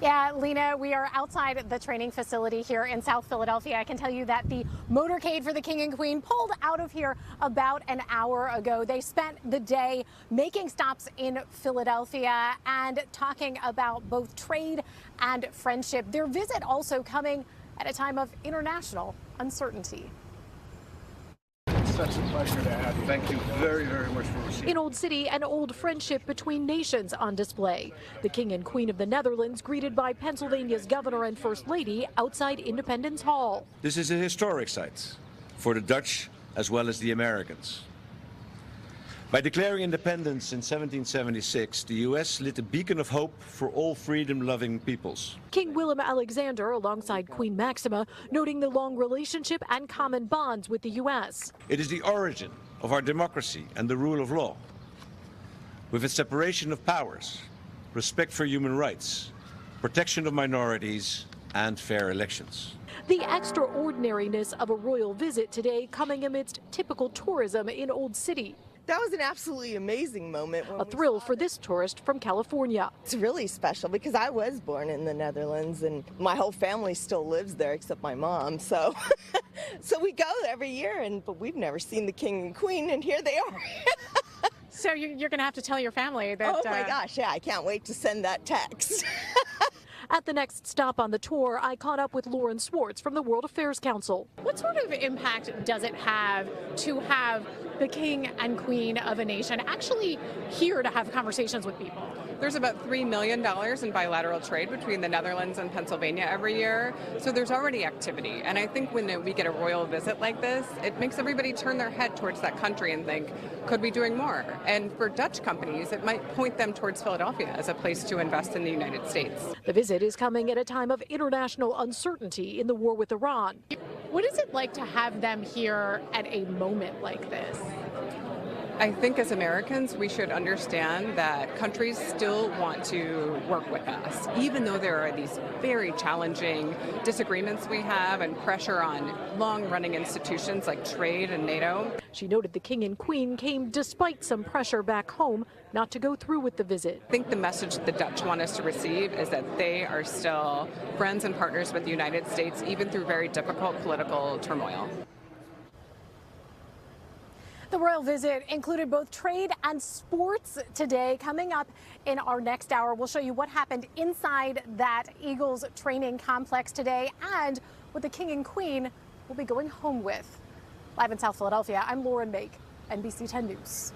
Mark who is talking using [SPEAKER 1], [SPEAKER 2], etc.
[SPEAKER 1] Yeah, Lena, we are outside the training facility here in South Philadelphia. I can tell you that the motorcade for the King and Queen pulled out of here about an hour ago. They spent the day making stops in Philadelphia and talking about both trade and friendship. Their visit also coming at a time of international uncertainty.
[SPEAKER 2] Such a pleasure to have you. Thank you very, very much for receiving.
[SPEAKER 3] In Old City, an old friendship between nations on display. The King and Queen of the Netherlands greeted by Pennsylvania's governor and first lady outside Independence Hall.
[SPEAKER 4] This is a historic site for the Dutch as well as the Americans. By declaring independence in 1776, the U.S. lit a beacon of hope for all freedom-loving peoples.
[SPEAKER 3] King Willem-Alexander, alongside Queen Maxima, noting the long relationship and common bonds with the U.S.
[SPEAKER 4] It is the origin of our democracy and the rule of law. With its separation of powers, respect for human rights, protection of minorities, and fair elections.
[SPEAKER 3] The extraordinariness of a royal visit today coming amidst typical tourism in Old City.
[SPEAKER 5] That was an absolutely amazing moment.
[SPEAKER 3] A thrill for this tourist from California.
[SPEAKER 5] It's really special because I was born in the Netherlands and my whole family still lives there except my mom. So so we go every year, but we've never seen the King and Queen, and here they are.
[SPEAKER 1] So you're going to have to tell your family that.
[SPEAKER 5] Oh my gosh, yeah, I can't wait to send that text.
[SPEAKER 3] At the next stop on the tour, I caught up with Lauren Swartz from the World Affairs Council.
[SPEAKER 1] What sort of impact does it have to have the King and Queen of a nation actually here to have conversations with people?
[SPEAKER 6] There's about $3 million in bilateral trade between the Netherlands and Pennsylvania every year, so there's already activity. And I think when we get a royal visit like this, it makes everybody turn their head towards that country and think, could we be doing more? And for Dutch companies, it might point them towards Philadelphia as a place to invest in the United States.
[SPEAKER 3] The visit is coming at a time of international uncertainty in the war with Iran.
[SPEAKER 1] What is it like to have them here at a moment like this?
[SPEAKER 6] I think as Americans, we should understand that countries still want to work with us, even though there are these very challenging disagreements we have and pressure on long-running institutions like trade and NATO.
[SPEAKER 3] She noted the King and Queen came despite some pressure back home not to go through with the visit.
[SPEAKER 6] I think the message the Dutch want us to receive is that they are still friends and partners with the United States, even through very difficult political turmoil.
[SPEAKER 1] The royal visit included both trade and sports today. Coming up in our next hour, we'll show you what happened inside that Eagles training complex today and what the King and Queen will be going home with. Live in South Philadelphia, I'm Lauren Mayk, NBC 10 News.